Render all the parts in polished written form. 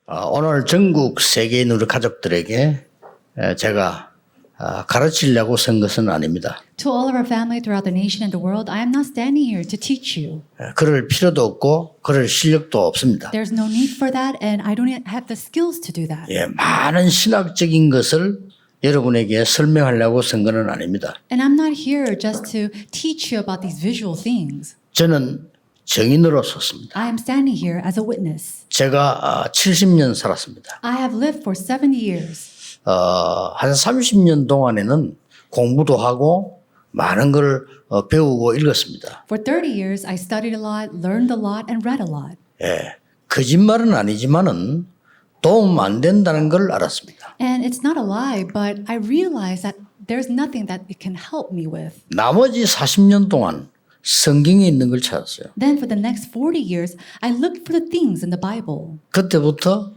오늘 전국 세계인 우리 가족들에게 제가 가르치려고 선 것은 아닙니다. To all of our family throughout the nation and the world, I am not standing here to teach you. 그럴 필요도 없고 그럴 실력도 없습니다. There's no need for that, and I don't have the skills to do that. 많은 신학적인 것을 여러분에게 설명하려고 선 것은 아닙니다. And I'm not here just to teach you about these visual things. 저는 증인으로 섰습니다. I am standing here as a witness. 제가 70년 살았습니다. I have lived for 70 years. 한 30년 동안에는 공부도 하고 많은 걸 배우고 읽었습니다. For 30 years, I studied a lot, learned a lot, and read a lot. 거짓말은 아니지만은 도움 안 된다는 걸 알았습니다. And it's not a lie, but I realized that there's nothing that it can help me with. 나머지 40년 동안 성경에 있는 걸 찾았어요. Then for the next 40 years, I looked for the things in the Bible. 그때부터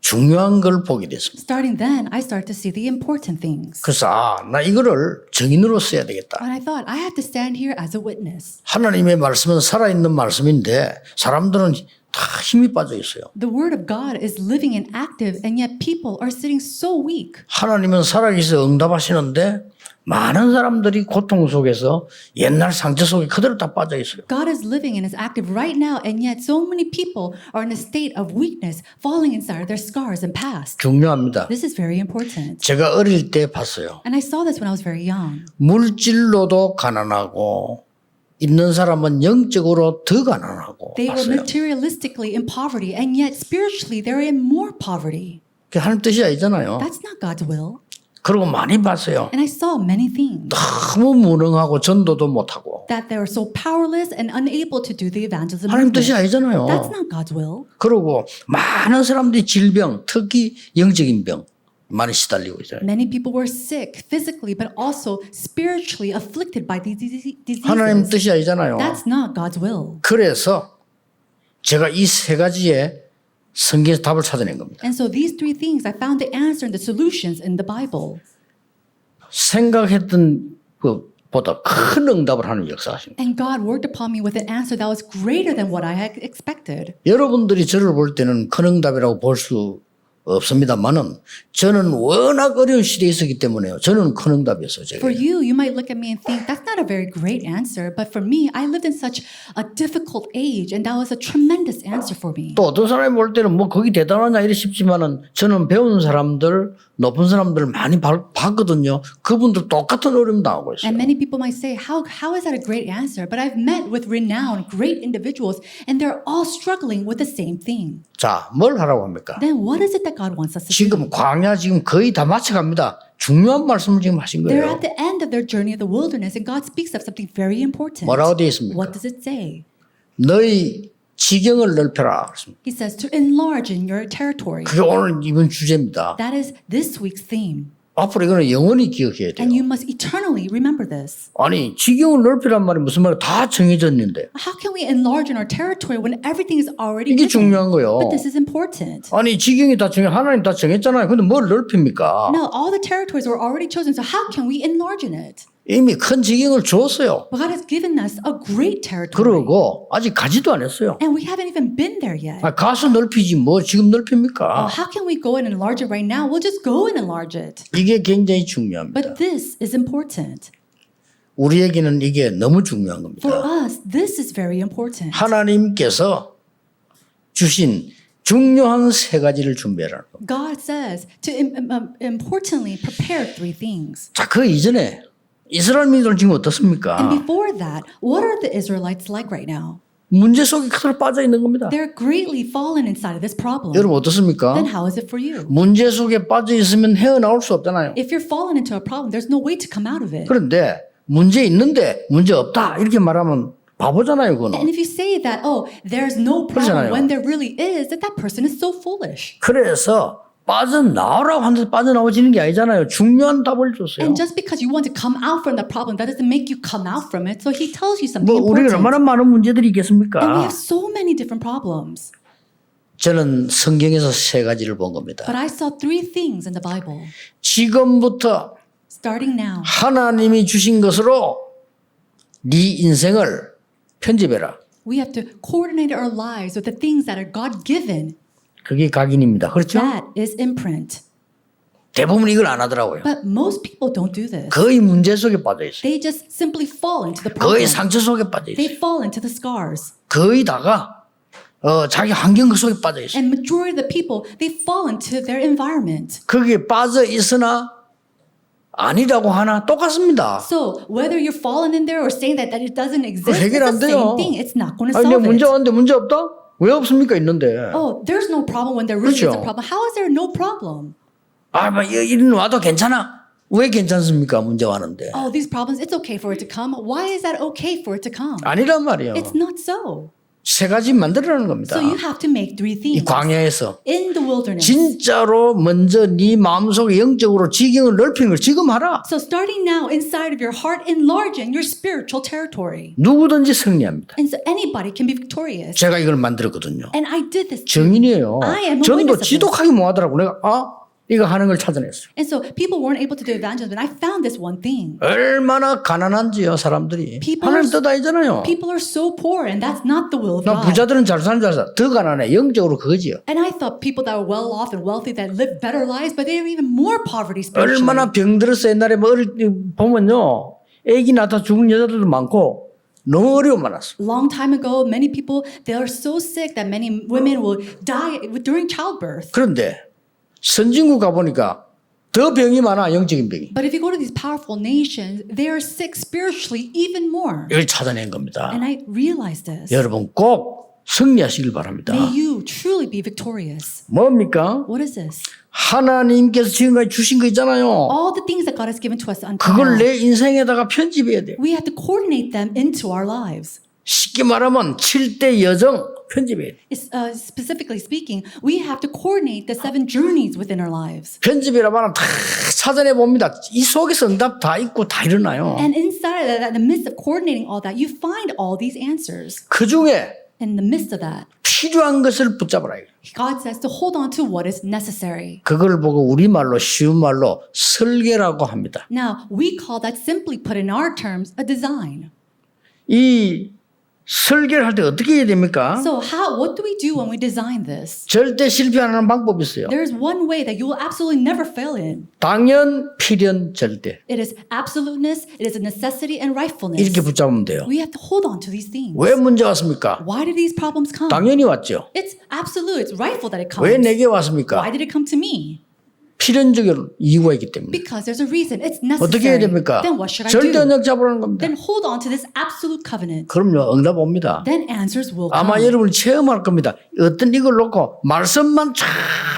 중요한 걸 보게 됐습니다. Starting then, I started to see the important things. 그래서 나 이거를 증인으로 써야 되겠다. And I thought, I have to stand here as a witness. 하나님의 말씀은 살아있는 말씀인데 사람들은 다 힘이 빠져 있어요. The word of God is living and active, and yet people are sitting so weak. 하나님은 살아계셔 응답하시는데 많은 사람들이 고통 속에서 옛날 상처 속에 그대로 다 빠져 있어요. God is living and is active right now, and yet so many people are in a state of weakness, falling inside their scars and past. 중요합니다. This is very important. 제가 어릴 때 봤어요. And I saw this when I was very young. 물질로도 가난하고 있는 사람은 영적으로 더 가난하고 They were 봤어요. materialistically in poverty, and yet spiritually they're in more poverty. 그게 하나님 뜻이 아니잖아요. That's not God's will. 그리고 많이 봤어요. And I saw many things. 너무 무능하고 전도도 못하고. That they were so powerless and unable to do the evangelism. 하나님 뜻이 movement. 아니잖아요. That's not God's will. 그리고 많은 사람들이 질병, 특히 영적인 병 많이 시달리고 있어요. Many people were sick physically, but also spiritually afflicted by these diseases. 하나님 뜻이 아니잖아요. That's not God's will. 그래서 제가 이 세 가지에 성경에서 답을 찾아낸 겁니다. And so these three things, I found the answer and the solutions in the Bible. 생각했던 것보다 큰 응답을 하는 역사하십니다. And God worked upon me with an answer that was greater than what I had expected. 여러분들이 저를 볼 때는 큰 응답이라고 볼 수 없습니다만은 저는 워낙 어려운 시대에 있었기 때문에요. 저는 큰 응답이었어요. 제가. For you, you might look at me and think that's not a very great answer. But for me, I lived in such a difficult age, and that was a tremendous answer for me. 또 어떤 사람이 볼 때는 뭐 거기 대단하냐 이래 싶지만은 저는 배운 사람들, 높은 사람들 많이 봤거든요. 그분들 똑같은 어려움 당하고 있어요. And many people might say, how is that a great answer? But I've met with renowned, great individuals, and they're all struggling with the same thing. 자, 뭘 하라고 합니까? Then what is it that God wants us to do? 지금 광야 지금 거의 다 마쳐갑니다. 중요한 말씀을 지금 하신 They're 거예요. at the end of their journey of the wilderness, and God speaks of something very important. 뭐라고 되어 있습니까? What does it say? 너희 지경을 넓혀라. 그렇습니다. He says to enlarge in your territory. 그게 오늘 이번 주제입니다. That is this week's theme. 앞으로 이거는 영원히 기억해야 돼요. And you must eternally remember this. 아니 지경을 넓히란 말이 무슨 말이야? 다 정해졌는데 How can we enlarge in our territory when everything is already 이게 given? 중요한 거예요. But this is important. 아니 지경이 다 하나님 다 정했잖아요. 근데 뭘 넓힙니까? No, all the territories were already chosen, so how can we enlarge in it? 이미 큰 지경을 줬어요. But God has given us a great territory. 그러고 아직 가지도 안 했어요. And we haven't even been there yet. 가서 넓히지 뭐 지금 넓힙니까? How can we go and enlarge it right now? We'll just go and enlarge it. 이게 굉장히 중요합니다. But this is important. 우리에게는 이게 너무 중요한 For 겁니다. us, this is very important. 하나님께서 주신 중요한 세 가지를 준비하라는 겁니다. God says to importantly prepare three things. 자, 그 이전에 이스라엘 민족은 지금 And 어떻습니까? before that, what are the Israelites like right now? 문제 속에 그대로 빠져 있는 겁니다. They're greatly fallen inside of this problem. 여러분 어떻습니까? Then how is it for you? 문제 속에 빠져 있으면 헤어나올 수 없잖아요. If you're fallen into a problem, there's no way to come out of it. 그런데 문제 있는데 문제 없다 이렇게 말하면 바보잖아요, And 그거는. if you say that, oh, there's no 그렇잖아요. problem when there really is, that person is so foolish. 그래서 빠져나오라고 하는데 빠져나오지는 게 아니잖아요. 중요한 답을 줬어요. And just because you want to come out from the problem, that doesn't make you come out from it. So he tells you something 뭐 우리가 important. 얼마나 많은 문제들이 And we 있겠습니까? have so many different problems. 저는 성경에서 세 가지를 본 겁니다. But I saw three things in the Bible. 지금부터 Starting now, 하나님이 주신 것으로 네 인생을 편집해라. we have to coordinate our lives with the things that are God-given. 그게 각인입니다. 그렇죠? That is imprint. 대부분 이걸 안 하더라고요. But most people don't do this. 거의 문제 속에 빠져 있어요. They just simply fall into the 거의 problem. 상처 속에 빠져 They 있어요. fall into the scars. 거의 다가 자기 환경 속에 빠져 있어요. And majority of the people, they fall into their environment. 거기에 빠져 있으나 아니라고 하나 똑같습니다. So whether you're falling in there or saying that it doesn't exist, it's 해결 안 the 돼요. same thing. It's not going to 아니, solve 내가 문제 it. 왔는데 문제 없다? 왜 없습니까? 있는데. Oh, there's no problem when there really is a 그렇죠. problem. How is there no problem? 이런 와도 괜찮아. 왜 괜찮습니까? 문제 왔는데. Oh, these problems, it's okay for it to come. Why is that okay for it to come? 아니란 말이에요. It's not so. 세 가지 만들어라는 겁니다. So you have to make three 이 things. 광야에서 In the wilderness. 진짜로 먼저 네 마음속에 영적으로 지경을 넓히는 걸 지금 하라. So starting now inside of your heart, enlarging your spiritual territory. 누구든지 승리합니다. And so anybody can be victorious. 제가 이걸 만들었거든요. And I did this. 증인이에요. I am a 전도 witness of this. 지독하게 뭐하더라고. 내가 이거 하는 걸 찾아냈어요. And so people weren't able to do evangelism. And I found this one thing. 얼마나 가난한지요 사람들이. People 하나님 are- 뜻 아니잖아요. People are so poor, and that's not the will of 나 God. 부자들은 잘 사는 줄 알았어. 더 가난해. 영적으로 그거지요. And I thought people that were well off and wealthy that live better lives, but they have even more poverty spiritually. 얼마나 병들었어. 옛날에 뭐 어릴 때 보면요. 애기 낳다 죽은 여자들도 많고 너무 어려움 많았어. Long time ago, many people, they are so sick that many women will die during childbirth. 그런데 선진국 가보니까 더 병이 많아. 영적인 병이. But if you go to these powerful nations, they are sick spiritually even more. 이걸 찾아낸 겁니다. And I realized this. 여러분 꼭 승리하시길 바랍니다. May you truly be victorious. 뭡니까? What is this? 하나님께서 지금까지 주신 거 있잖아요. All the things that God has given to us until 그걸 now, 내 인생에다가 편집해야 돼요. we have to coordinate them into our lives. 쉽게 말하면 7대 여정 편집해야 돼요. It's, specifically speaking, we have to coordinate the 7 journeys within our lives. 편집이라고 하면 다 찾아내 봅니다. 이 속에서 응답 다 있고 다 일어나요. And inside of that, in the midst of coordinating all that, you find all these answers. 그 중에 In the midst of that, 필요한 것을 붙잡으라. God says to hold on to what is necessary. 그걸 보고 우리말로 쉬운 말로 설계라고 합니다. Now, we call that, simply put in our terms, a design. 이 설계를 할 때 어떻게 해야 됩니까? So what do we do when we design this? 절대 실패 안 하는 방법이 있어요. There is one way that you will absolutely never fail in. 당연, 필연, 절대. It is absoluteness, it is a necessity, and rightfulness. 이렇게 붙잡으면 돼요. We have to hold on to these things. 왜 문제 왔습니까? Why did these problems come? 당연히 왔죠. It's absolute, it's rightful that it comes. 왜 내게 Why 왔습니까? did it come to me? 필연적인 이유가 있기 때문에. Because there's a reason. It's 어떻게 해야 necessary. 됩니까? Then what should I 절대 do? 언약 잡으라는 겁니다. Then hold on to this absolute covenant. 그럼요, 응답 옵니다. Then answers will 아마 come. 여러분이 체험할 겁니다. 어떤 이걸 놓고 말씀만 쫙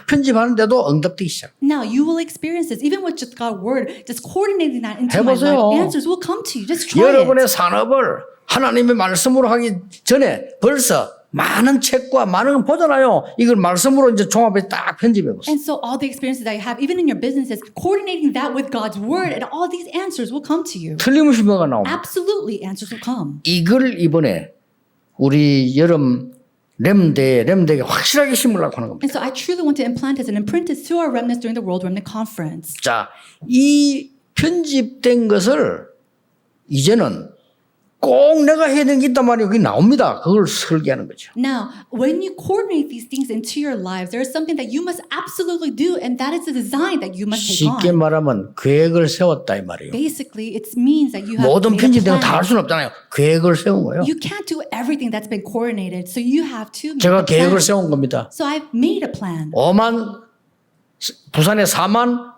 편집하는데도 응답되기 시작. Now you will experience this, even with just God's word, just coordinating that into my 해보세요. life. Answers will come to you. Just try 여러분의 it. 산업을 하나님의 말씀으로 하기 전에 벌써 많은 책과 많은 걸 보잖아요. 이걸 말씀으로 이제 종합해 딱 편집해 보세요. And so all the experiences that you have, even in your businesses, coordinating that with God's word, and all these answers will come to you. 틀림없이 뭐가 나옵니다. Absolutely, answers will come. 이걸 이번에 우리 여름 렘대에게 확실하게 심으려고 하는 겁니다. And so I truly want to implant this and imprint this to our remnants during the World Remnant Conference. 자, 이 편집된 것을 이제는 꼭 내가 해야 되는 게 있단 말이에요. 그게 나옵니다. 그걸 설계하는 거죠. Now, when you coordinate these things into your lives, there is something that you must absolutely do, and that is the design that you must take 쉽게 on. 말하면 계획을 세웠다 이 말이에요. Basically, it means that you have 모든 made a 편집된 거 다 할 plan. 수는 없잖아요. 계획을 세운 거예요. You can't do everything that's been coordinated, so you have to make 제가 a plan. 계획을 세운 겁니다. So I've made a plan. 5만 부산에 4만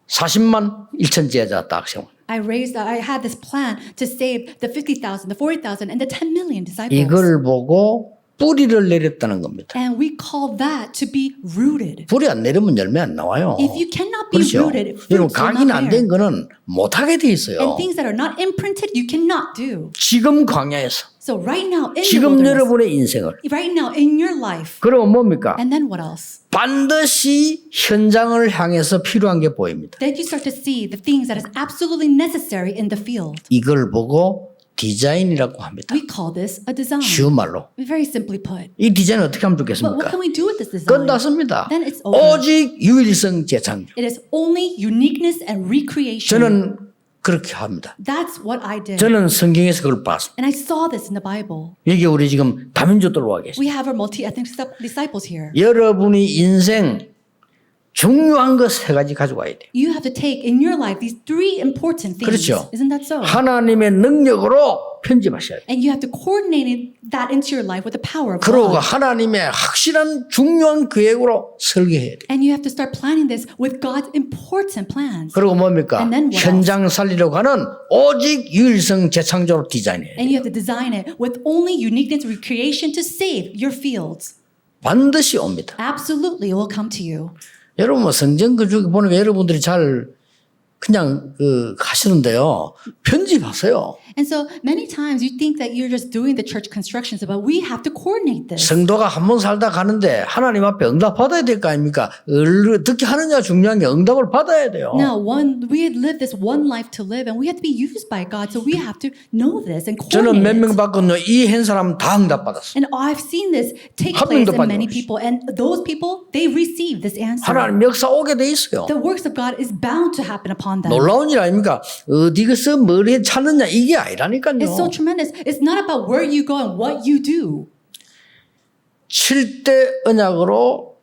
40만 1천 제자 딱 세운. I had this plan to save the 50,000, the 40,000, and the 10 million disciples. 이걸 보고 뿌리를 내렸다는 겁니다. And we call that to be rooted. 뿌리 안 내리면 열매 안 나와요. If you cannot be 그렇죠. rooted, 여러분 fruits will 각인 not 안 bear. 된 거는 못하게 돼 있어요. And things that are not imprinted, you cannot do. 지금 광야에서 So right now in the 지금 wilderness, 여러분의 인생을 right now in your life, 그러면 뭡니까? and then what else? 반드시 현장을 향해서 필요한 게 보입니다. Then you start to see the things that is absolutely necessary in the field. 이걸 보고 디자인이라고 합니다. We call this a design. 쉬운 말로. Very simply put. 이 디자인 어떻게 하면 But what 좋겠습니까? can we do with this design? 끝났습니다. Then it's over. 오직 유일성 재창조. It is only uniqueness and recreation. 저는 그렇게 합니다. That's what I did. 저는 성경에서 그걸 봤습니다. And I saw this in the Bible. 여기 우리 지금 다민족들로 와 계십니다. We have our multi-ethnic disciples here. 여러분이 인생 중요한 거 세 가지 가져와야 돼요. You have to take in your life these three important things. 그렇죠. Isn't that so? 하나님의 능력으로 편집하셔야 돼요. And you have to coordinate that into your life with the power of 그러고 God. 하나님의 확실한 중요한 계획으로 설계해야 돼요. And you have to start planning this with God's important plans. 그리고 뭡니까? And then what 현장 살리려고 하는 오직 유일성 재창조로 디자인해야 돼요. And you have to design it with only uniqueness recreation to save your fields. 반드시 옵니다. Absolutely, it will come to you. 여러분 뭐 성경 그 중에 보니까 여러분들이 잘 그냥 하시는데요. 편집하세요. And so many times you think that you're just doing the church constructions, but we have to coordinate this. 성도가 한 번 살다 가는데 하나님 앞에 응답 받아야 될 거 아닙니까? 어떻게 하느냐 중요한 게 응답을 받아야 돼요. Now, we had lived this one life to live, and we have to be used by God, so we have to know this and 저는 몇 coordinate 명 it. 봤거든요. 이 한 사람 다 응답 받았어요. And I've seen this take 한 place 명도 in many 빠짐없이. people, and those people, they receive this answer. 하나님 역사 오게 돼 있어요. The works of God is bound to happen upon them. 놀라운 일 아닙니까? 어디서 뭘 해 찾느냐 이게 아니라니까요. It's so tremendous. It's not about where you go and what you do. 7대 언약으로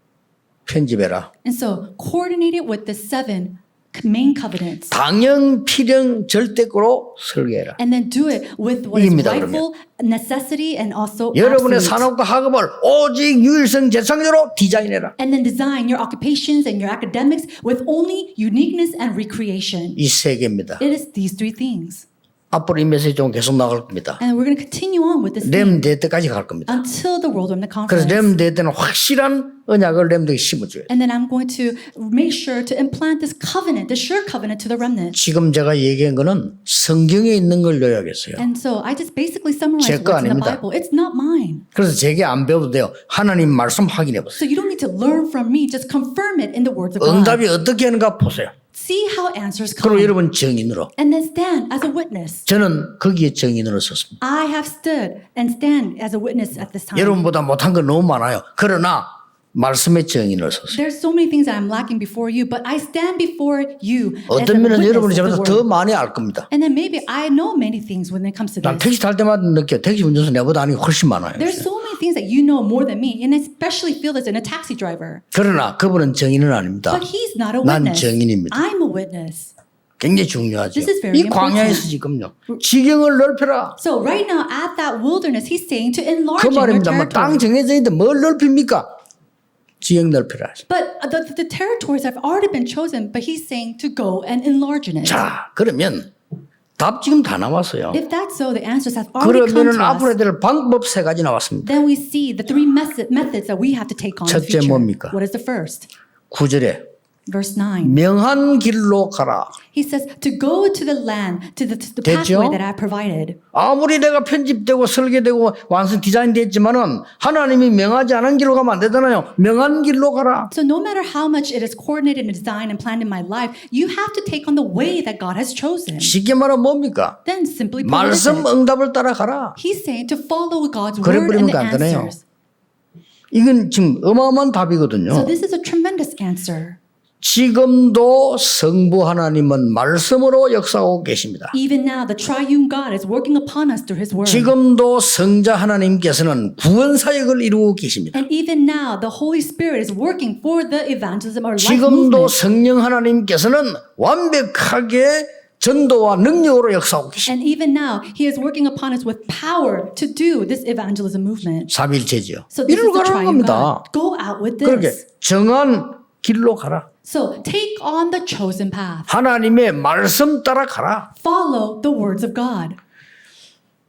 편집해라. And so coordinate it with the 7 main covenants. 당형, 필형, 절대로 설계해라. And then do it with what is 이깁니다, rightful necessity and also 여러분의 absolute. 산업과 학업을 오직 유일성 재창조로 디자인해라. And then design your occupations and your academics with only uniqueness and recreation. 이 세 개입니다. It is these 3 things. 앞으로 이 메시지 좀 계속 나갈 겁니다. And we're going to continue on with this 렘 theme 대 때까지 갈 겁니다. until the World Remnant 그래서 Conference. 렘 대 때는 확실한 언약을 렘들에게 심어줘야 돼요. And then I'm going to make sure to implant this covenant, the sure covenant to the remnant. 지금 제가 얘기한 거는 성경에 있는 걸 요약했어요. And so I just basically summarized 제 거 what's in the 아닙니다. Bible. It's not mine. 그래서 제게 안 배워도 돼요. 하나님 말씀 확인해 보세요. So you don't need to learn from me. Just confirm it in the words of God. 응답이 어떻게 하는가 보세요. See how answers 그리고 come. 여러분 증인으로. And then stand as a witness. 저는 거기에 증인으로 섰습니다. I have stood and stand as a witness at this time. 여러분보다 못한 건 너무 많아요. 그러나 말씀의 증인으로 섰습니다. There's so many things that I'm lacking before you, but I stand before you as a 어떤 면은 여러분이 witness 저보다 of the 더 word. 많이 알 겁니다. And then maybe I know many things when it comes to 난 this. 택시 탈 때마다 느껴요. 택시 운전수 내보다 아는 게 훨씬 많아요. There's so many things that you know more than me, and I especially feel this in a taxi driver. 그러나 그분은 증인은 아닙니다. But he's not a 난 witness. 증인입니다. I'm a witness. 굉장히 중요하죠. This is very 이 광야에서 지금요. 지경을 넓혀라. So right now at that wilderness, he's saying to enlarge 그 your 말입니다. 뭐 땅 territory. 정해져 있는데 뭘 넓힙니까? 지경 넓혀라. But the territories have already been chosen, but he's saying to go and enlarge in it. 자, 그러면 답 지금 다 나왔어요. If that's so, the answers have already come 그러면은 to 앞으로 us. 될 방법 세 가지 나왔습니다. Then we see the 3 methods that we have to take on in the 첫째 future. 뭡니까? What is the first? 9절에 Verse 9. 명한 길로 가라. He says to go to the land, to the 됐죠? pathway that I provided. 아무리 내가 편집되고 설계되고 완성 디자인됐지만은 하나님이 명하지 않은 길로 가면 안 되잖아요. 명한 길로 가라. So no matter how much it is coordinated and designed and planned in my life, you have to take on the way that God has chosen. 쉽게 말하면 뭡니까? Then simply put, what is 말씀 it? 응답을 따라가라. He's saying to follow God's 그래 word and 버리면 the 안 되네요. answers. 이건 지금 어마어마한 답이거든요. So this is a tremendous answer. 지금도 성부 하나님은 말씀으로 역사하고 계십니다. Even now, the triune God is working upon us through His word. 지금도 성자 하나님께서는 구원 사역을 이루고 계십니다. And even now, the Holy Spirit is working for the evangelism or life 지금도 movement. 성령 하나님께서는 완벽하게 전도와 능력으로 역사하고 계십니다. And even now, He is working upon us with power to do this evangelism movement. 삼일체지요. So this 이리로 is the 가라는 triune 겁니다. God. Go out with 그렇게 this. 정한 길로 가라. So take on the chosen path. 하나님의 말씀 따라 가라. Follow the words of God.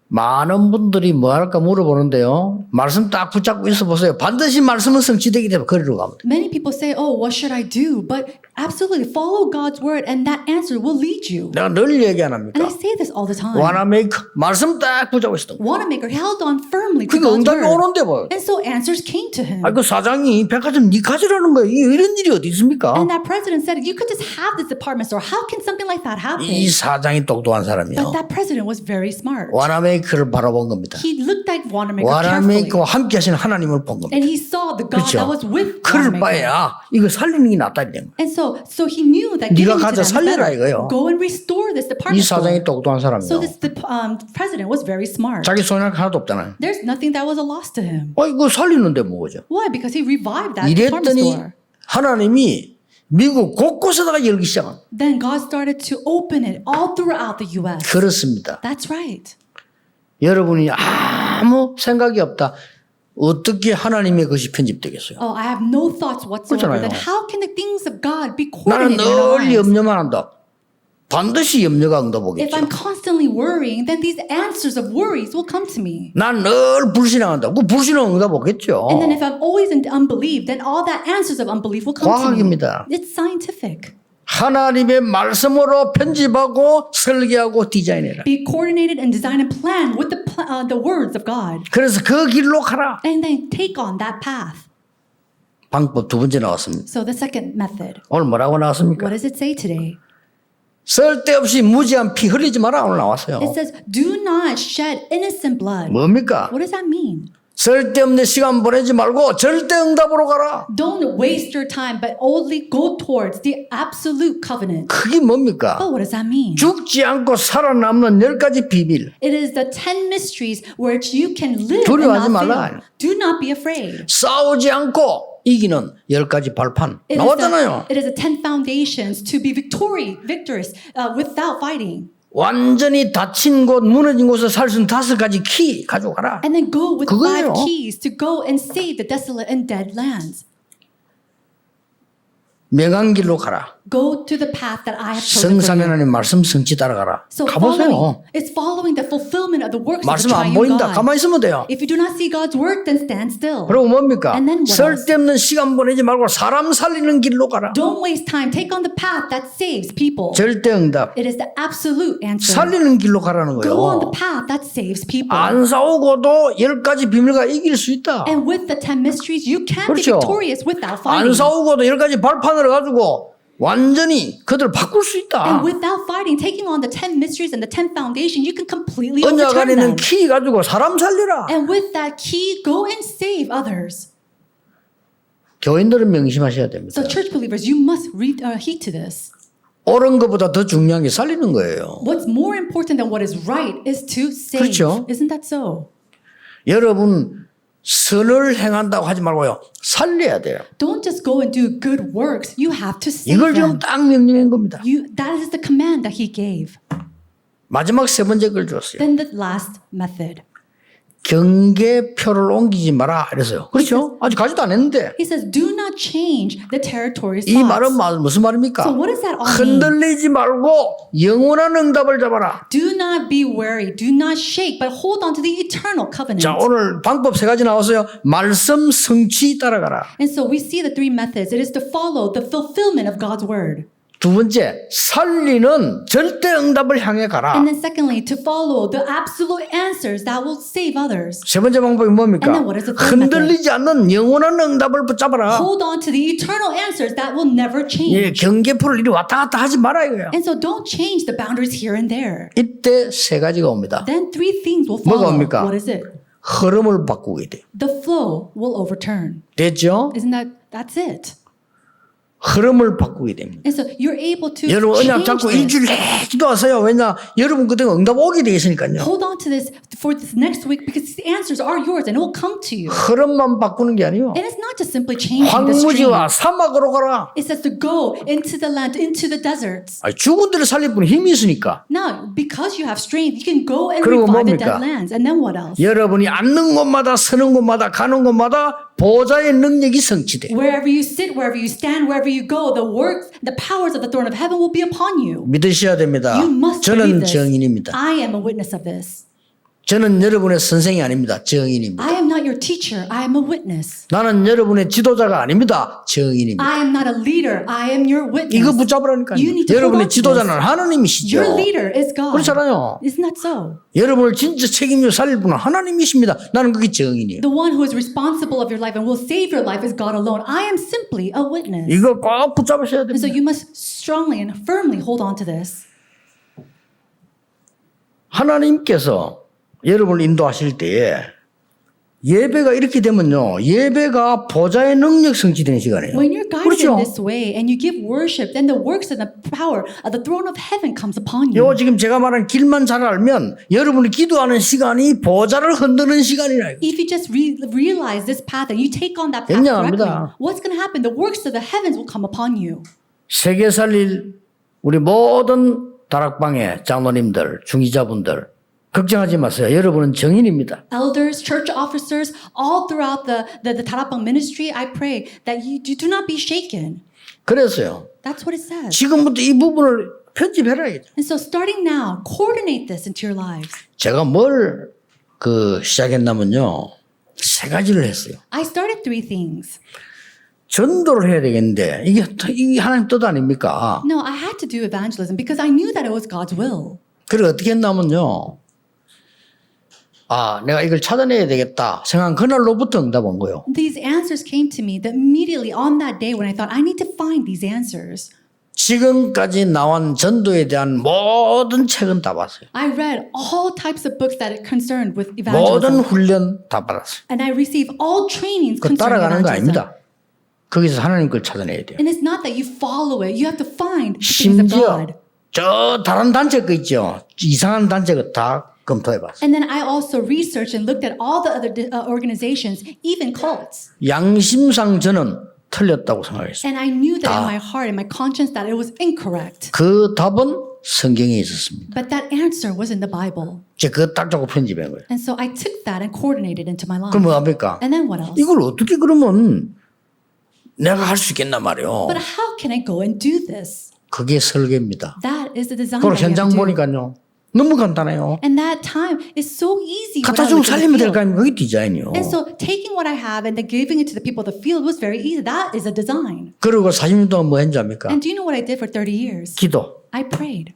많은 분들이 뭐 할까 물어보는데요. 말씀 딱 붙잡고 있어 보세요. 반드시 말씀은 성취되기 때문에 거리로 가면 돼요. Many people say, oh, what should I do? But absolutely follow God's word and that answer will lead you. 내가 늘 얘기 안 And 합니까? I say this all the time. 와나메이커 말씀 딱 붙잡고 있었던 거예요. Wanamaker held on firmly to 그러니까 God's 응답이 word. 오는데 봐요. And so answers came to him. 그 사장이 백화점 니 가지라는 거예요. 이런 일이 어디 있습니까? And that president said, you could just have this department store. How can something like that happen? 이 사장이 똑똑한 사람이요. But that president was very smart. 와나메이커 와라메이크를 바라본 겁니다. He looked at Wanamaker carefully. 와라메이크와 함께 하시는 하나님을 본 겁니다. And he saw the God that was with 그럴 Wanamaker. 바에야 이거 살리는 게 낫다 이런 거예요. And so he knew that 네가 giving to 가져 them is 살려라 better. 이거요. Go and restore this 이 department 사장이 store. 똑똑한 사람이에요. So the president was very smart. 자기 손에 하나도 없잖아요. There's nothing that was a loss to him. 이거 살리는데 뭐죠? Why? Because he revived that department 이랬더니 store. 하나님이 미국 곳곳에다가 열기 시작한. Then God started to open it all throughout the U.S. 그렇습니다. That's right. 여러분이 아무 생각이 없다. 어떻게 하나님의 것이 편집되겠어요? Oh, I have no thoughts whatsoever. 그렇잖아요. Then how can the things of God be 나는 coordinated in our 늘 lives? 염려만 한다. 반드시 염려가 If 응답오겠죠. I'm constantly worrying, then these answers of worries will come to me. 난 늘 불신앙한다. 그 불신앙 응답오겠죠. And then if I'm always in unbelief, then all the answers of unbelief will come to me. 과학입니다. It's scientific. 하나님의 말씀으로 편집하고 설계하고 디자인해라. Be coordinated and design and plan with the words of God. 그래서 그 길로 가라. And then take on that path. 방법 두 번째 나왔습니다. So the second method. 오늘 뭐라고 나왔습니까? What does it say today? 쓸데없이 무지한 피 흘리지 마라 오늘 나왔어요. It says, do not shed innocent blood. 뭡니까? What does that mean? 쓸데없는 시간 보내지 말고 절대 응답으로 가라. Don't waste your time, but only go towards the absolute covenant. 그게 뭡니까? Oh, what does that mean? 죽지 않고 살아남는 10가지 비밀. It is the 10 mysteries which you can live and 두려워하지 not 말라. fail. Do not be afraid. 싸우지 않고 이기는 10가지 발판. 나왔잖아요. It is the 10 foundations to be victorious without fighting. 완전히 닫힌 곳, 무너진 곳에 살 수 있는 5가지 키 가지고 가라. And then go with 그거예요. 5 keys to go and save the desolate and dead lands. 명한 길로 가라. Go to the path that I have chosen for 성삼위 you. 하나님 말씀 성취 따라가라. So 가보세요. it's following the fulfillment of the works of the 말씀 안 triune 보인다. God. 가만히 있으면 돼요. If you do not see God's work, then stand still. 그리고 뭡니까? And then what else? 쓸데없는 시간 보내지 말고 사람 살리는 길로 가라. Don't waste time. Take on the path that saves people. 절대 응답. It is the absolute answer. 살리는 길로 가라는 Go on the 거예요. path that saves people. 안 싸우고도 10가지 비밀과 이길 수 있다. And with the 10 mysteries, you can be 그렇죠. victorious without 안 fighting. 싸우고도 10가지 발판을 가지고 완전히 그들 바꿀 수 있다. And without fighting, taking on the 10 mysteries and the 10 foundation, you can completely 언약 overturn 안에는 them. 키 가지고 사람 살리라. And with that key, go and save others. 교인들은 명심하셔야 됩니다. So church believers, you must heed to this. 옳은 것보다 더 중요한 게 살리는 거예요. What's more important than what is right is to save. 그렇죠. Isn't that so? 여러분 선을 행한다고 하지 말고요. 살려야 돼요. Don't just go and do good works. You have to save 이걸 them. 지금 딱 명령한 겁니다. That is the command that he gave. 마지막 세 번째 걸 줬어요. Then the last method. 경계표를 옮기지 마라 이래서요. 그렇죠? 아직 가지도 안 했는데. He says, do not change the territory's 이 말은 thoughts. 무슨 말입니까? So what does that all mean? 흔들리지 말고 영원한 응답을 잡아라. Do not be wary. Do not shake, but hold on to the eternal covenant. 자, 오늘 방법 세 가지 나왔어요. 말씀 성취 따라가라. And so we see the 3 methods. It is to follow the fulfillment of God's word. 두 번째, 살리는 절대 응답을 향해 가라. And then secondly, to follow the absolute answers that will save others. 세 번째 방법이 뭡니까? And then what is the third 흔들리지 않는 영원한 응답을 붙잡아라. Hold on to the eternal answers that will never change. 예, 경계표를 이리 왔다 갔다 하지 마라 이거예요. And so don't change the boundaries here and there. 이때 세 가지가 옵니다. Then 3 things will 뭐가 follow. 옵니까? What is it? 흐름을 바꾸게 돼. The flow will overturn. 됐죠? Isn't that's it? 흐름을 바꾸게 됩니다. And so you're able to 여러분 언약 change 잡고 this. 일주일 내기도 하세요. 왜냐? 여러분 그때 응답 오게 돼 있으니까요. Hold on to this for this next week because the answers are yours and it will come to you. 흐름만 바꾸는 게 아니에요. And it's not just simply changing the stream. 황무지와 사막으로 가라. It says to go into the land, into the deserts. 아니, 죽은 데를 살릴 뿐 힘이 있으니까. Now, because you have strength, you can go and 그리고 revive the 뭡니까? dead lands. And then what else? 여러분이 앉는 곳마다 서는 곳마다 가는 곳마다 보좌의 능력이 성취돼. Wherever you sit, wherever you stand, wherever you go, the works, the powers of the throne of heaven will be upon you. 믿으셔야 됩니다. You must 저는 believe this. 증인입니다. I am a witness of this. 저는 여러분의 선생이 아닙니다. 증인입니다. I am not your teacher. I am a witness. 나는 여러분의 지도자가 아닙니다. 증인입니다. I am not a leader. I am your witness. 이거 붙잡으라니까요. You need to hold 여러분의 on to 지도자는 this. 하나님이시죠. Your leader is God. 그렇잖아요. Isn't that so? 여러분을 진짜 책임져 살릴 분은 하나님이십니다. 나는 그게 증인이에요. The one who is responsible of your life and will save your life is God alone. I am simply a witness. 이거 꼭 붙잡으셔야 And so 됩니다. you must strongly and firmly hold on to this. 하나님께서 여러분을 인도하실 때에 예배가 이렇게 되면요. 예배가 보좌의 능력 성취되는 시간이에요. When you're guided 그렇죠? in this way and you give worship, then the works and the power of the throne of heaven comes upon you. 요 지금 제가 말한 길만 잘 알면 여러분이 기도하는 시간이 보좌를 흔드는 시간이라. If you just realize this path and you take on that path 굉장합니다. correctly, what's going to happen? The works of the heavens will come upon you. 세계 살릴 우리 모든 다락방의 장로님들, 중지자분들 걱정하지 마세요. 여러분은 정인입니다. Elders, church officers, all throughout the Tarapang ministry, I pray that you do not be shaken. 그래서요. That's what it says. 지금부터 이 부분을 편집해라야죠. And so starting now, coordinate this into your lives. 제가 뭘 시작했냐면요. 세 가지를 했어요. I started 3 things. 전도를 해야 되겠는데 이게 하나님 뜻 아닙니까? No, I had to do evangelism because I knew that it was God's will. 그래 어떻게 했냐면요. 내가 이걸 찾아내야 되겠다 생각한 그날로부터 응답 온 거예요. These answers came to me that immediately on that day when I thought I need to find these answers. 지금까지 나온 전도에 대한 모든 책은 다 봤어요. I read all types of books that are concerned with 모든 evangelism. 훈련 다 받았어요. And I received all trainings 그 concerning 따라가는 거 evangelism. 아닙니다. 거기서 하나님 걸 찾아내야 돼요. And it's not that you follow it. You have to find the things of 심지어 God. 저 다른 단체 거 있죠. 이상한 단체 거 다 검토해봤어요. And then I also researched and looked at all the other organizations, even cults. 양심상 저는 틀렸다고 생각했어요. And I knew that in my heart and my conscience that it was incorrect. 그 답은 성경에 있었습니다. But that answer was in the Bible. 제가 그거 딱 잡고 편집한 거예요. And so I took that and coordinated into my life. 그럼 뭐 합니까? And then what else? 이걸 어떻게 그러면 내가 할 수 있겠나 말이요. But how can I go and do this? 그게 설계입니다. That is the design 그걸 that we have 현장 to do. 보니까요. 너무 간단해요. And that time is so easy. when 갖다 I 좀 look at the 살리면 될 field. 거 아닙니까? 그게 디자인이요. And so taking what I have and then giving it to the people of the field was very easy. That is a design. 그리고 40년 동안 뭐 했는지 압니까? And do you know what I did for 30 years? 기도. I prayed.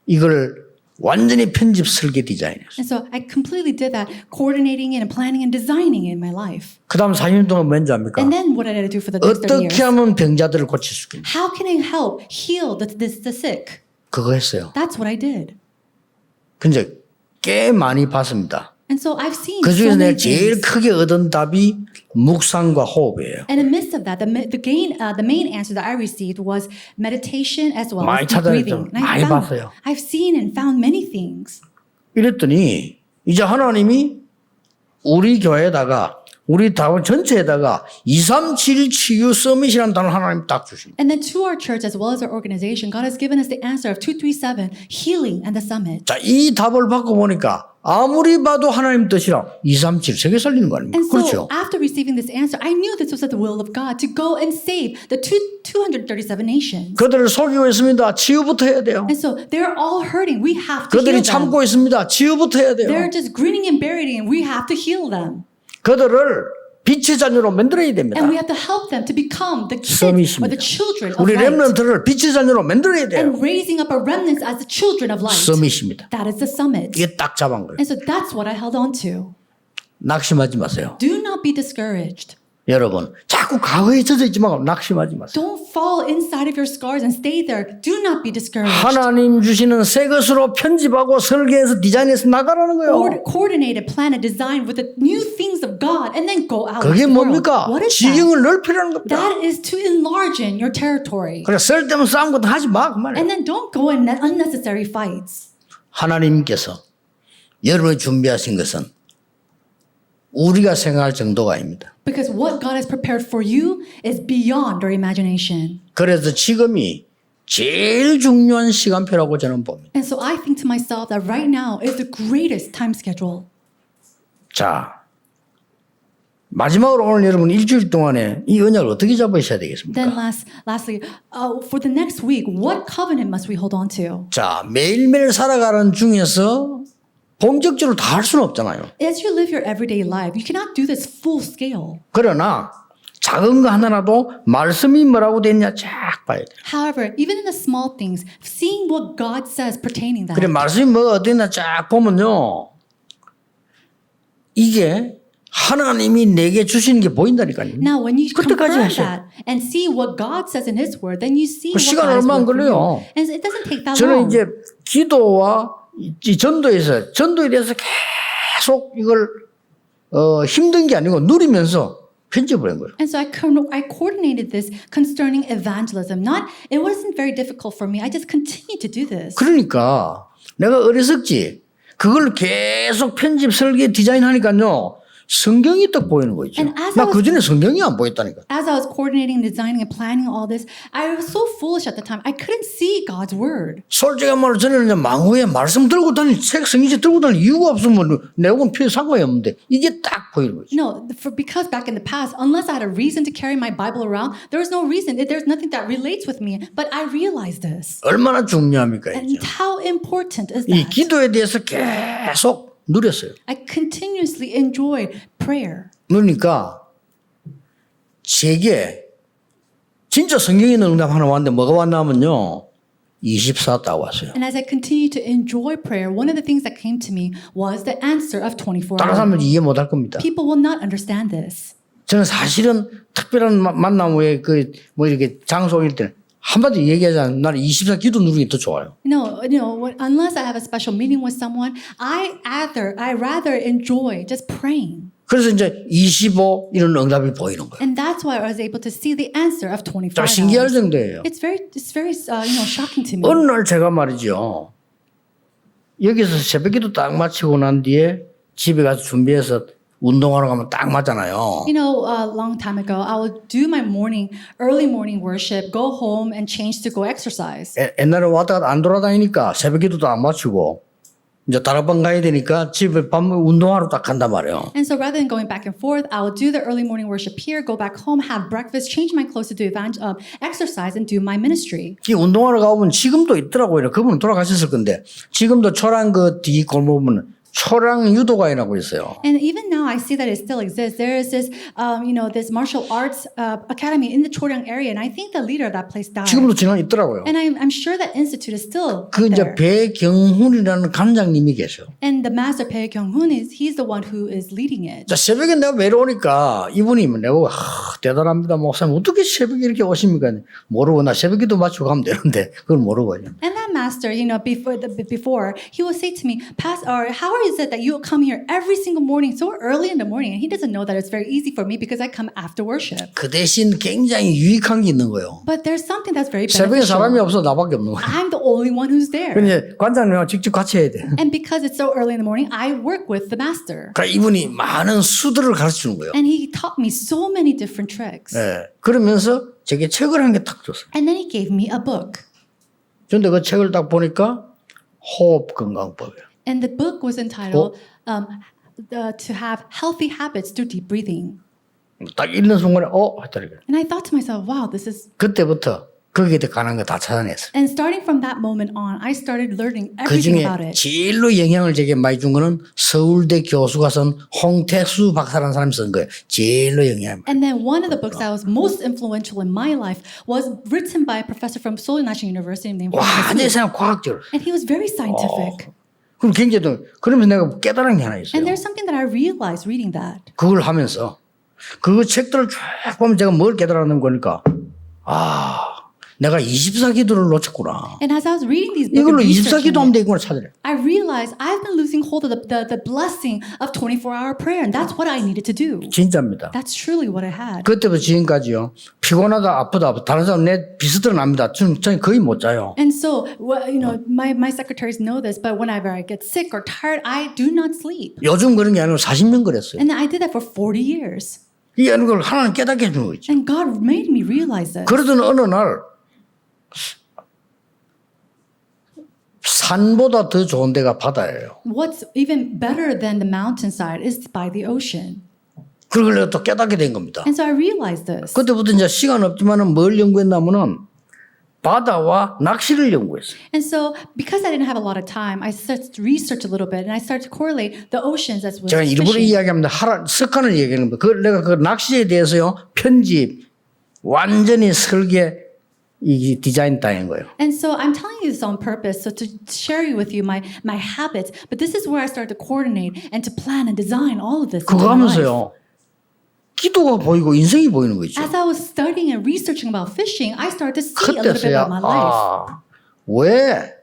이걸 완전히 편집 설계 디자인이었어요. And so I completely did that, coordinating it and planning and designing it in my life. 그 다음 40년 동안 뭐 했는지 압니까? And then what did I do for the next 30 어떻게 years? 하면 병자들을 고칠 수 있겠냐? How can I help heal the sick? 그거 했어요. That's what I did. 근데 꽤 많이 봤습니다. And so I've seen 그 so 중에서 many 내가 제일 things. 크게 얻은 답이 묵상과 호흡이에요. And in the midst of that, the main answer that I received was meditation as well 많이 as deep breathing. 찾아냈죠. 많이 봤어요. I've seen and found many things. 이랬더니 이제 하나님이 우리 교회에다가 우리 다원 전체에다가 237 치유 서밋이라는 단어 하나님 딱 주십니다. And then to our church as well as our organization, God has given us the answer of 237, healing and the summit. 자, 이 답을 받고 보니까 아무리 봐도 하나님 뜻이라 237 세계 살리는 거 아닙니까? And so 그렇죠. after receiving this answer, I knew this was the will of God to go and save the 237 nations. 그들을 속이고 있습니다. 치유부터 해야 돼요. And so they're all hurting. We have to heal 그들이 them. 참고 있습니다. 치유부터 해야 돼요. They're just grinning and bearing and we have to heal them. 그들을 빛의 자녀로 만들어야 됩니다. And we have to help them to become the kids or 서밋입니다. the children of 우리 light. 렘넌트를 빛의 자녀로 만들어야 돼요. And raising up our remnants as the children of light. 서밋입니다. That is the summit. 이게 딱 잡은 거예요. And so that's what I held on to. 낙심하지 마세요. Do not be discouraged. 여러분 자꾸 과거에 젖어 있지 말고 낙심하지 마세요. Don't fall inside of your scars and stay there. Do not be discouraged. 하나님 주시는 새 것으로 편집하고 설계해서 디자인해서 나가라는 거예요. Coordinate and plan and design with the new things of God and then go out 그게 into the world. 뭡니까? What is that? 지경을 넓히라는 겁니다. That is to enlarge in your territory. 그래 쓸데없는 싸움 같은 거 하지 마. 그 말이에요. And then don't go in unnecessary fights. 하나님께서 여러분이 준비하신 것은 우리가 생각할 정도가 아닙니다. Because what God has prepared for you is beyond our imagination. 그래서 지금이 제일 중요한 시간표라고 저는 봅니다. And so I think to myself that right now is the greatest time schedule. 자, 마지막으로 오늘 여러분 일주일 동안에 이 언약을 어떻게 잡으셔야 되겠습니까? Then lastly, for the next week, what covenant must we hold on to? 자, 매일매일 살아가는 중에서 본격적으로 다 할 수는 없잖아요. As you live your everyday life, you cannot do this full scale. 그러나 작은 거 하나라도 말씀이 뭐라고 돼 있냐 쫙 봐야 돼요. However, even in the small things, seeing what God says pertaining that. 그래 말씀이 뭐가 어디 있나 쫙 보면요. 이게 하나님이 내게 주시는 게 보인다니까요. Now, when you 그때까지 confirm 하셔. that and see what God says in His Word, then you see 그 what 시간 God has 얼마 안 worked for 걸려요. you. And it doesn't take that 저는 long. 이제 기도와 이 전도에 대해서 계속 이걸 힘든 게 아니고 누리면서 편집을 한 거예요. And so I coordinated this concerning evangelism. It wasn't very difficult for me. I just continued to do this. 그러니까 내가 어리석지 그걸 계속 편집 설계 디자인하니까요. 성경이 딱 보이는 거죠. And as 나 I was- 그전에 성경이 안 보였다니까. As I was coordinating, designing, and planning all this, I was so foolish at the time. I couldn't see God's word. 솔직한 말로 저는 이제 망후에 말씀 들고 다닐 책 성경책 들고 다닐 이유가 없으면 내용은 필요 상관이 없는데 이게 딱 보이는 거죠. No, because back in the past, unless I had a reason to carry my Bible around, there was no reason. There's nothing that relates with me. But I realized this. 얼마나 중요합니까 And 이제. how important is 이 that? 기도에 대해서 계속 누렸어요. I continuously enjoyed prayer. 그러니까 제게 진짜 성경에 있는 응답 하나 왔는데 뭐가 왔냐면요. 24 딱 왔어요. And as I continued to enjoy prayer, one of the things that came to me was the answer of 24 다른 hours. 사람은 이해 못할 겁니다. People will not understand this. 저는 사실은 특별한 만남 후에 뭐 이렇게 장소일 때는 한마디 얘기하자면 나는 24 기도 누리기 더 좋아요. Unless I have a special meeting with someone, I rather enjoy just praying. 그래서 이제 25 이런 응답이 보이는 거예요. And that's why I was able to see the answer of 25 자, 신기할 hours. 정도예요. It's very shocking to me. 어느 날 제가 말이죠. 여기서 새벽기도 딱 마치고 난 뒤에 집에 가서 준비해서 운동하러 가면 딱 맞잖아요. A long time ago, I would do my early morning worship, go home and change to go exercise. 옛날에 왔다 갔다 안 돌아다니니까 새벽기도도 안 마치고 이제 다락방 가야 되니까 집에 밥 운동하러 딱 간단 말이에요. And so rather than going back and forth, I would do the early morning worship here, go back home, have breakfast, change my clothes to do exercise and do my ministry. 이 운동하러 가보면 지금도 있더라고요. 그분은 돌아가셨을 건데 지금도 초랑 그 뒤 골목은 초랑 유도가이라고 있어요. And even now, I see that it still exists. There is this, this martial arts academy in the Choryang area, and I think the leader of that place died. 지금도 지금 있더라고요. And I'm sure that institute is still 그 이제 there. 배경훈이라는 관장님이 계셔. And the master Bae Kyung-hoon he's the one who is leading it. 자, 새벽에 내가 외로우니까 이분이 내보고 대단합니다 목사님 어떻게 새벽에 이렇게 오십니까? 모르고 나 새벽기도 마치고 가면 되는데 그걸 모르고 그냥. And that master, before he will say to me, Pastor, how is it that you come here every single morning so early in the morning? And he doesn't know that it's very easy for me because I come after worship. 그 대신 굉장히 유익한 게 있는 거예요. But there's something that's very 새벽에 사람이 beneficial. 없어 나밖에 없는 거예요. I'm the only one who's there. 그런데 관장님하고 직접 같이 해야 돼. And because it's so early in the morning, I work with the master. 그러니까 이분이 많은 수들을 가르쳐 주는 거예요. And he taught me so many different tricks. 예. 그러면서 제게 책을 한 개 탁 줬어요. And then he gave me a book. 그런데 그 책을 딱 보니까 호흡 건강법이에요. And the book was entitled To Have Healthy Habits Through Deep Breathing. 딱 읽는 순간에 했더니 And I thought to myself, wow, this is... 그때부터 거기에 관한 거 다 찾아냈어요. And starting from that moment on, I started learning 그 everything 중에 about it. 제일로 영향을 제게 많이 준 거는 서울대 교수가 쓴 홍택수 박사라는 사람이 쓴 거예요. 제일로 영향을. And then one of the books that was most influential in my life was written by a professor from Seoul National University named 와, Hwang 내 Tae-soo. 생각 과학적으로. And he was very scientific. 그럼 굉장히 그러면서 내가 깨달은 게 하나 있어요. And there's something that I realized reading that. 그걸 하면서 그 책들을 쭉 보면 제가 뭘 깨달았는 거니까 내가 24기도를 놓쳤구나. And as I was reading these books 이걸로 and researching 24기도 하면 it, 되겠구나 찾으래. I realized I've been losing hold of the blessing of 24-hour prayer. And that's what I needed to do. 진짜입니다. That's truly what I had. 그때부터 지금까지요. 피곤하다 아프다 다른 사람 내 비슷은 압니다. 저는 거의 못 자요. And so, my secretaries know this, but whenever I get sick or tired, I do not sleep. 요즘 그런 게 아니고 40년 그랬어요. And I did that for 40 years. 이 걸 하나님 깨닫게 해준 거지. And God made me realize this. 그러던 어느 날 산보다 더 좋은 데가 바다예요. What's even better than the mountainside is by the ocean. 그걸 내가 또 깨닫게 된 겁니다. And so I realized this. 그때부터 이제 시간 없지만은 뭘 연구했냐면은 바다와 낚시를 연구했어요. And so, because I didn't have a lot of time, I started to research a little bit, and I started to correlate the oceans as well 제가 as 일부러 fishing. 이야기합니다. 습관을 얘기하는 겁니다. 내가 그 낚시에 대해서요 편집 완전히 설계 이 디자인 따인 거예요. And so I'm telling you this on purpose, so to share with you my habits. But this is where I started to coordinate and to plan and design all of this. 그거 into my life. 하면서요 기도가 보이고 인생이 보이는 거죠. As I was studying and researching about fishing, I started to see a little bit 그때서야 about my life. 왜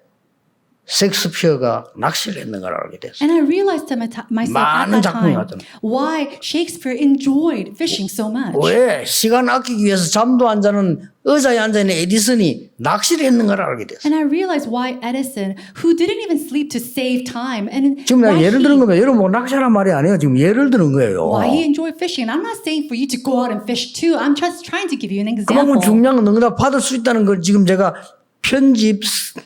섹스피어가 낚시를 했는 걸 알게 됐어요. And I realized to myself at 많은 that 작품이 time 나왔잖아요. why Shakespeare enjoyed fishing so much. 왜 시간 아끼기 위해서 잠도 안 자는 의자에 앉아있는 에디슨이 낚시를 했는 걸 알게 됐어요. And I realized why Edison, who didn't even sleep to save time, and 지금 내가 why 예를 드는 겁니다. 여러분 뭐 낚시하란 말이 아니에요. 지금 예를 드는 거예요. why he enjoyed fishing. And I'm not saying for you to go out and fish too. I'm just trying to give you an 그만큼 example. 중요한 건 응답 받을 수 있다는 걸 지금 제가 편집,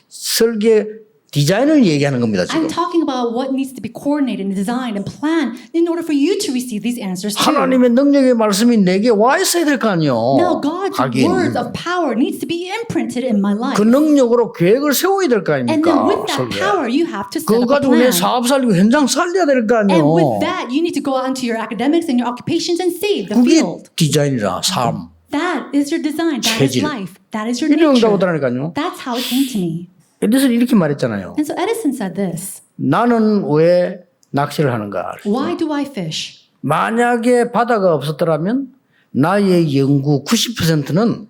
설계, 디자인을 얘기하는 겁니다. 지금. I'm talking about what needs to be coordinated and designed and planned in order for you to receive these answers too. 하나님의 능력의 말씀이 내게 와 있어야 될 거 아니에요. Now God's 하긴. words of power needs to be imprinted in my life. 그 능력으로 계획을 세워야 될 거 And then 아닙니까? with that 설계. power, you have to set 그거 up a 가지고 내 plan. 사업 살리고 현장 살려야 될 거 And 아니에요. with that, you need to go out into your academics and your occupations and save the 그게 field. 디자인이라 삶. That is your design. That is 체질. life. That is your 이런 nature. 응답 오더라니까요. That's how it came to me. 에디슨이 이렇게 말했잖아요. And so Edison said this. 나는 왜 낚시를 하는가? Why do I fish? 만약에 바다가 없었더라면 나의 연구 90%는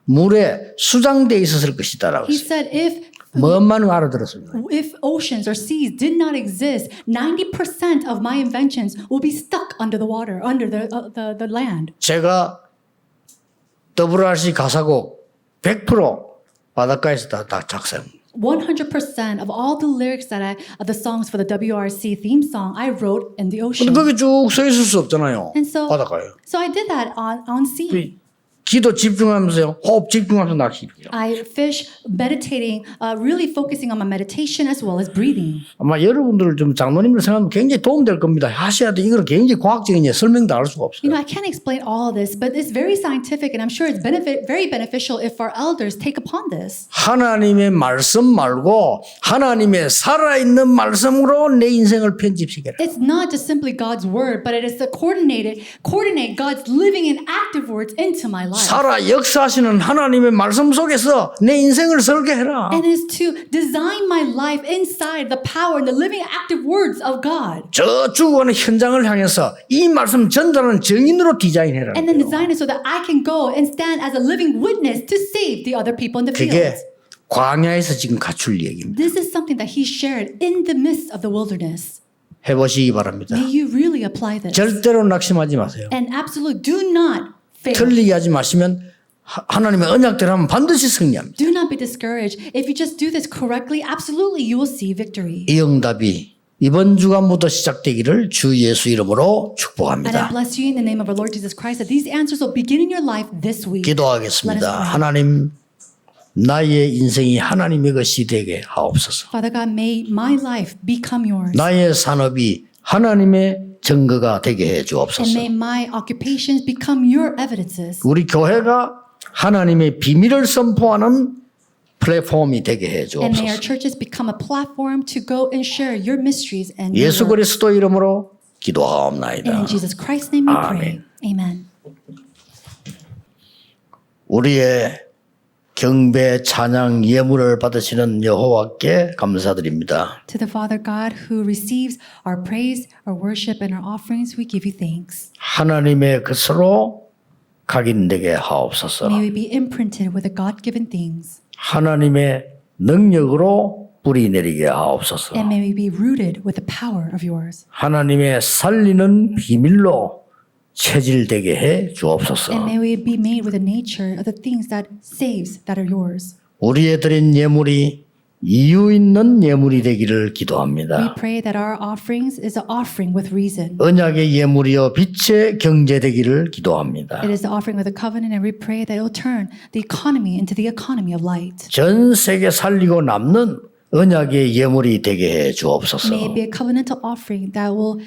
물에 수장돼 있었을 것이다라고 He 했어요. said 뭐만 알아들었습니다. if oceans or seas did not exist, 90% of my inventions will be stuck under the water, under the land. 제가 WRC 가사곡 100% 바닷가에서 다 작성. 100% of all the lyrics of the songs for the WRC theme song, I wrote in the 근데 ocean. 거기 쭉 서 있을 수 없잖아요. And so, 바닷가에. so I did that on sea. 기도 집중하면서요. 호흡 집중하면서 낚시를. I fish meditating, really focusing on my meditation as well as breathing. 아마 여러분들 좀 장로님들 생각하면 굉장히 도움될 겁니다. 하셔야 돼. 이거는 굉장히 과학적인 설명도 알 수가 없어요. You know, I can't explain all of this, but it's very scientific, and I'm sure it's very beneficial if our elders take upon this. 하나님의 말씀 말고 하나님의 살아있는 말씀으로 내 인생을 편집시켜라. It's not just simply God's word, but it is to coordinate God's living and active words into my life. 살아 역사하시는 하나님의 말씀 속에서 내 인생을 설계해라. And is to design my life inside the power and the living active words of God. 저 죽어가는 현장을 향해서 이 말씀 전달하는 증인으로 디자인해라. And then design it so that I can go and stand as a living witness to save the other people in the 그게 field. 광야에서 지금 갖출 얘기입니다. This is something that he shared in the midst of the wilderness. 해보시기 바랍니다. May you really apply this. 절대로 낙심하지 마세요. And absolutely do not fail. 틀리게 하지 마시면 하나님의 언약대로 하면 반드시 승리합니다. Do not be discouraged. If you just do this correctly, absolutely you will see victory. 이 응답이 이번 주간부터 시작되기를 주 예수 이름으로 And I 축복합니다. bless you in the name of our Lord Jesus Christ that these answers will begin in your life this week. 기도하겠습니다. Let us pray. 하나님, 나의 인생이 하나님의 것이 되게 하옵소서. Father God, may my life become yours. 나의 산업이 하나님의 증거가 되게 해 And 주옵소서. may my occupations become your evidences. 우리 교회가 하나님의 비밀을 선포하는 플랫폼이 되게 해 And may our 주옵소서. churches become a platform to go and share your mysteries and your 예수 word. 그리스도 이름으로 And 기도하옵나이다. in Jesus Christ's name we pray. Amen. 우리의 경배 찬양 예물을 받으시는 여호와께 감사드립니다. To the Father God who receives our praise, our worship, and our offerings, we give you thanks. 하나님의 것으로 각인되게 하옵소서. May we be imprinted with the God-given things. 하나님의 능력으로 뿌리 내리게 하옵소서. And may we be rooted with the power of yours. 하나님의 살리는 비밀로 체질되게 해 주옵소서. And may we be made with the nature of the things that saves that are yours. 우리의 드린 예물이 이유 있는 예물이 되기를 We 기도합니다. pray that our offerings is an offering with reason. 언약의 예물이여 빛의 경제 되기를 기도합니다. It is the offering of the covenant, and we pray that it will turn the economy into the economy of light. 전 세계 살리고 남는 언약의 예물이 되게 해 주옵소서. May it be a covenantal offering that will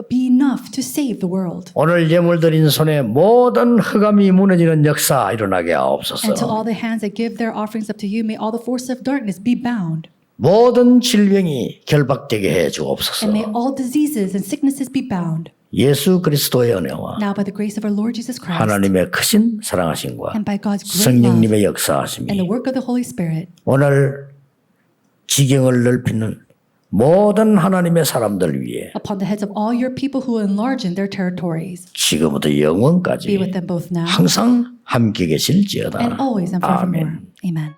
be enough to save the world. 오늘 예물 드린 손에 모든 흑암이 무너지는 역사 일어나게 And to 하옵소서. all the hands that give their offerings up to you, may all the forces of darkness be bound. 모든 질병이 결박되게 해 주옵소서. And may all diseases and sicknesses be bound. 예수 그리스도의 은혜와 Now by the grace of our Lord Jesus Christ 하나님의 크신 사랑하심과 and by God's great love 성령님의 and the 역사하심이 work of the Holy Spirit 오늘 지경을 넓히는 모든 하나님의 사람들 위해 upon the heads of all your people who will enlarge in their territories. 지금부터 Be 영원까지 with them both now 항상 함께 계실지어다. and always and forevermore. 아멘. Amen.